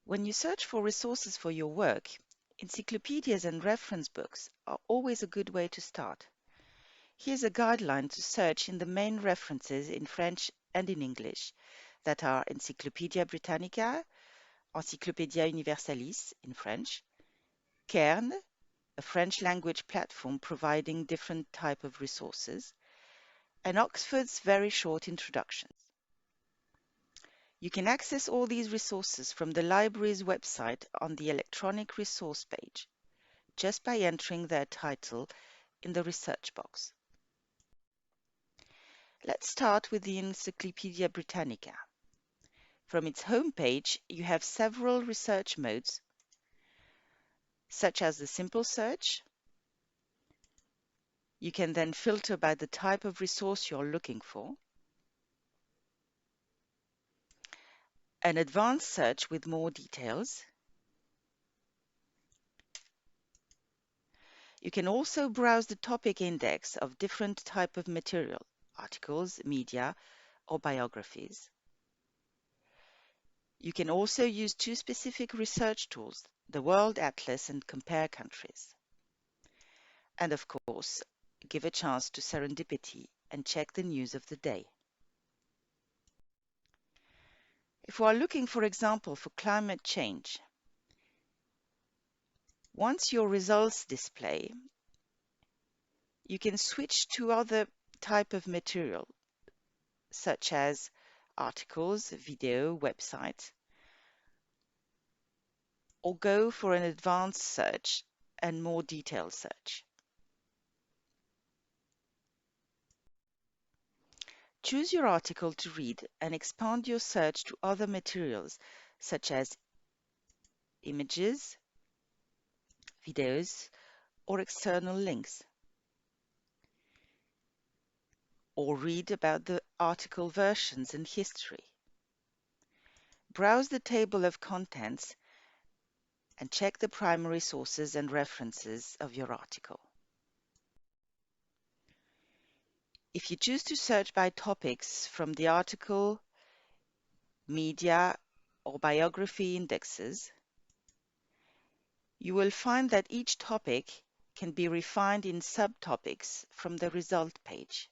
When you search for resources for your work, encyclopedias and reference books are always a good way to start. Here's a guideline to search in the main references in French and in English that are Encyclopaedia Britannica, Encyclopaedia Universalis in French, Cairn, a French language platform providing different types of resources, and Oxford's very short introductions. You can access all these resources from the library's website on the electronic resource page, just by entering their title in the research box. Let's start with the Encyclopaedia Britannica. From its homepage, you have several research modes, such as the simple search. You can then filter by the type of resource you're looking for, an advanced search with more details. You can also browse the topic index of different type of material, articles, media, or biographies. You can also use two specific research tools, the World Atlas and Compare Countries. And of course, give a chance to serendipity and check the news of the day. If we are looking, for example, for climate change, once your results display, you can switch to other type of material, such as articles, video, websites, or go for an advanced search and more detailed search. Choose your article to read and expand your search to other materials, such as images, videos, or external links. Or read about the article versions and history. Browse the table of contents and check the primary sources and references of your article. If you choose to search by topics from the article, media, or biography indexes, you will find that each topic can be refined in subtopics from the result page.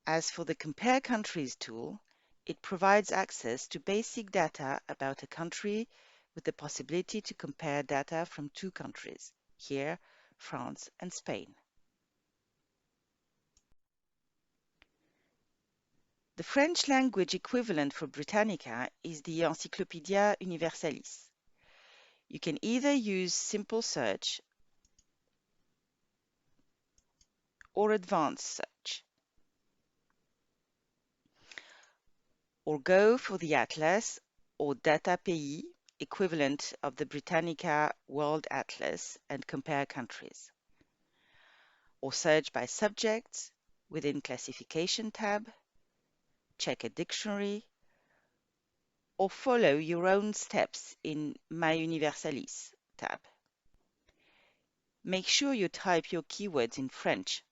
As for the Compare Countries tool, it provides access to basic data about a country with the possibility to compare data from two countries, here, France and Spain. The French language equivalent for Britannica is the Encyclopaedia Universalis. You can either use simple search or advanced search, or go for the Atlas or Data Pays equivalent of the Britannica World Atlas and compare countries, or search by subjects within Classification tab, check a dictionary, or follow your own steps in My Universalis tab. Make sure you type your keywords in French.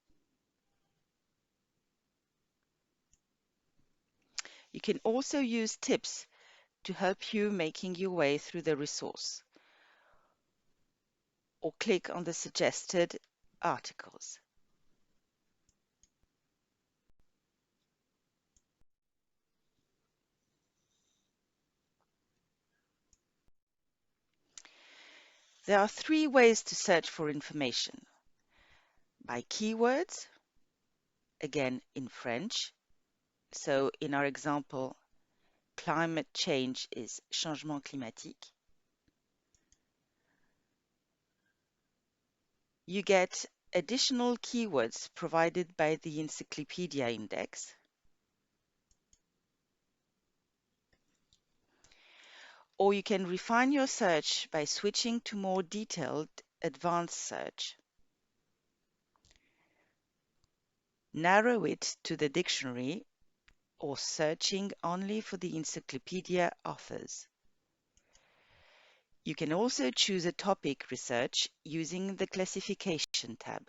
You can also use tips to help you making your way through the resource, or click on the suggested articles. There are three ways to search for information: by keywords, again in French. So in our example, climate change is changement climatique. You get additional keywords provided by the Encyclopedia Index. Or you can refine your search by switching to more detailed advanced search. Narrow it to the dictionary or searching only for the encyclopedia authors. You can also choose a topic research using the Classification tab.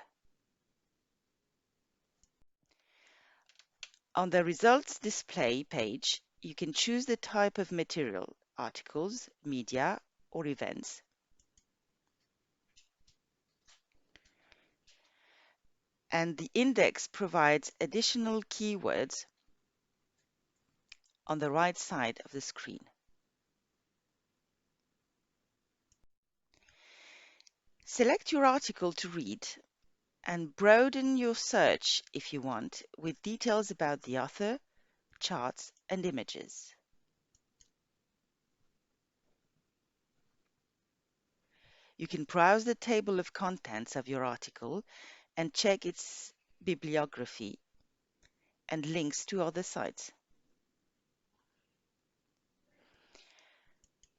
On the results display page, you can choose the type of material, articles, media, or events. And the index provides additional keywords on the right side of the screen. Select your article to read and broaden your search if you want with details about the author, charts, and images. You can browse the table of contents of your article and check its bibliography and links to other sites.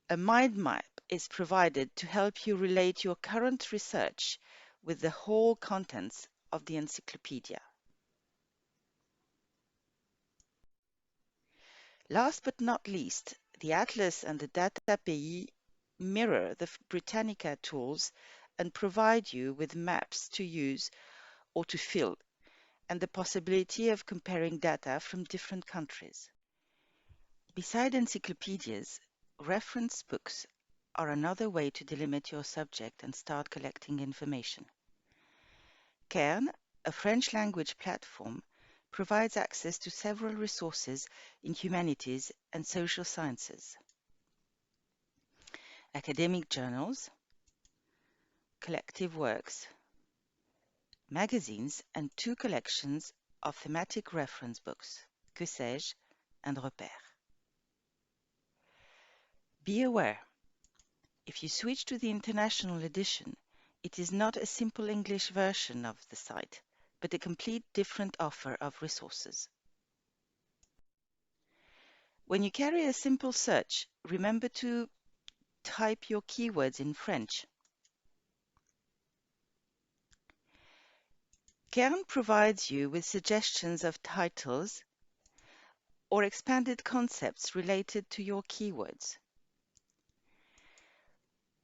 A mind map is provided to help you relate your current research with the whole contents of the encyclopedia. Last but not least, the Atlas and the Data pays mirror the Britannica tools and provide you with maps to use or to fill, and the possibility of comparing data from different countries. Beside encyclopedias, reference books are another way to delimit your subject and start collecting information. Cairn, a French language platform, provides access to several resources in humanities and social sciences, academic journals, collective works, magazines, and 2 collections of thematic reference books, Que sais-je and Repères. Be aware, if you switch to the international edition, it is not a simple English version of the site, but a complete different offer of resources. When you carry a simple search, remember to type your keywords in French. Cairn provides you with suggestions of titles or expanded concepts related to your keywords.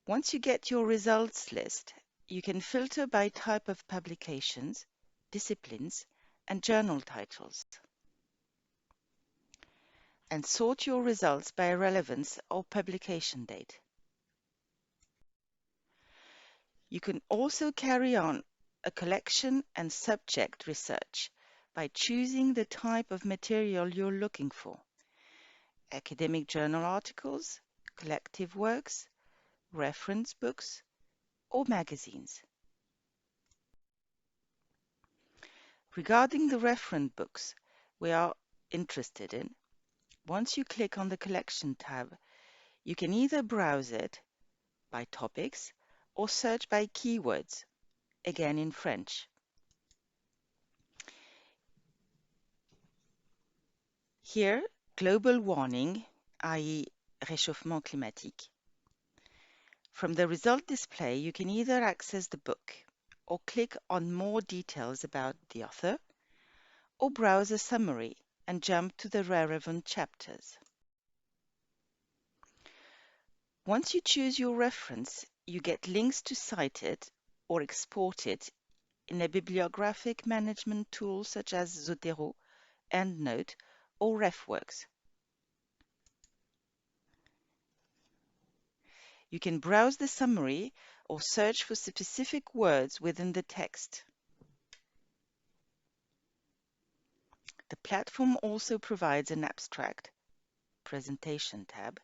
Once you get your results list, you can filter by type of publications, disciplines, and journal titles, and sort your results by relevance or publication date. You can also carry on a collection and subject research by choosing the type of material you're looking for: academic journal articles, collective works, reference books, or magazines. Regarding the reference books we are interested in, once you click on the Collection tab, you can either browse it by topics or search by keywords, again in French. Here, global warning, i.e. réchauffement climatique. From the result display, you can either access the book or click on more details about the author, or browse a summary and jump to the relevant chapters. Once you choose your reference, you get links to cite it or export it in a bibliographic management tool such as Zotero, EndNote, or RefWorks. You can browse the summary or search for specific words within the text. The platform also provides an abstract, Presentation tab,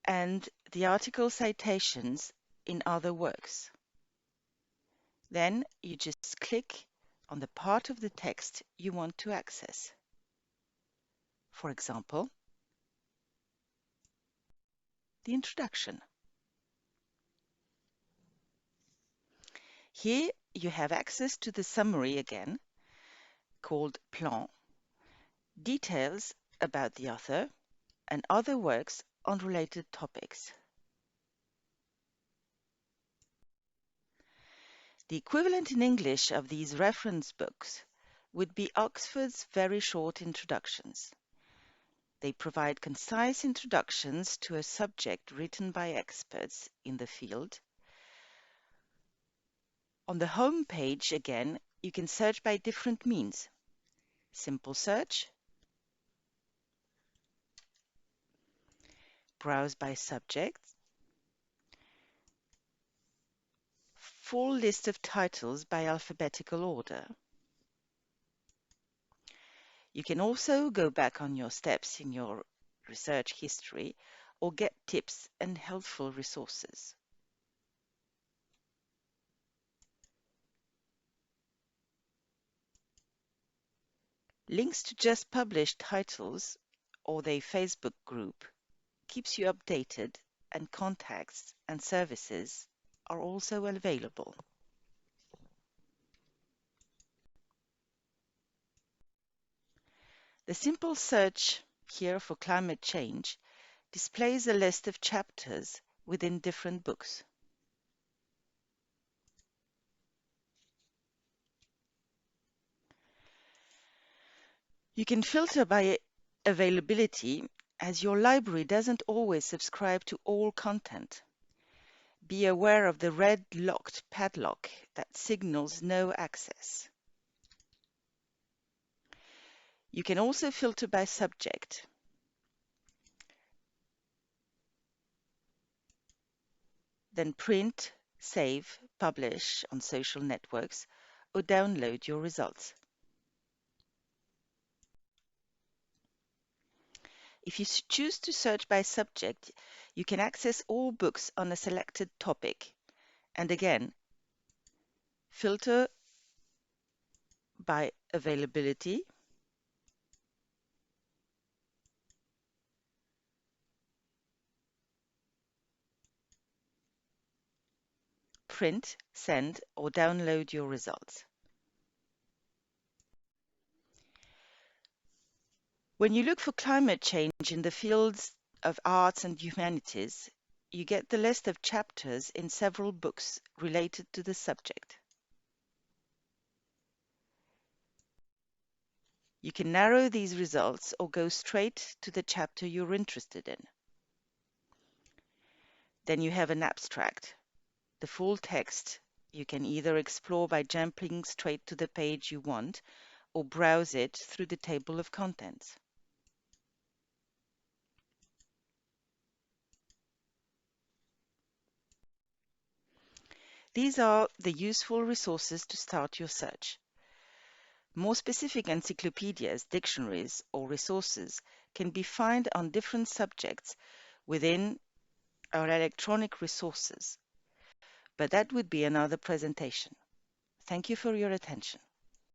and the article citations in other works. Then you just click on the part of the text you want to access. For example, the introduction. Here you have access to the summary again, called Plan, details about the author, and other works on related topics. The equivalent in English of these reference books would be Oxford's very short introductions. They provide concise introductions to a subject written by experts in the field. On the home page, again, you can search by different means: simple search, browse by subject, full list of titles by alphabetical order. You can also go back on your steps in your research history or get tips and helpful resources. Links to just published titles or their Facebook group keeps you updated, and contacts and services are also available. The simple search here for climate change displays a list of chapters within different books. You can filter by availability, as your library doesn't always subscribe to all content. Be aware of the red locked padlock that signals no access. You can also filter by subject. Then print, save, publish on social networks, or download your results. If you choose to search by subject, you can access all books on a selected topic. And again, filter by availability, print, send, or download your results. When you look for climate change in the fields of arts and humanities, you get the list of chapters in several books related to the subject. You can narrow these results or go straight to the chapter you're interested in. Then you have an abstract. The full text you can either explore by jumping straight to the page you want or browse it through the table of contents. These are the useful resources to start your search. More specific encyclopedias, dictionaries, or resources can be found on different subjects within our electronic resources, but that would be another presentation. Thank you for your attention.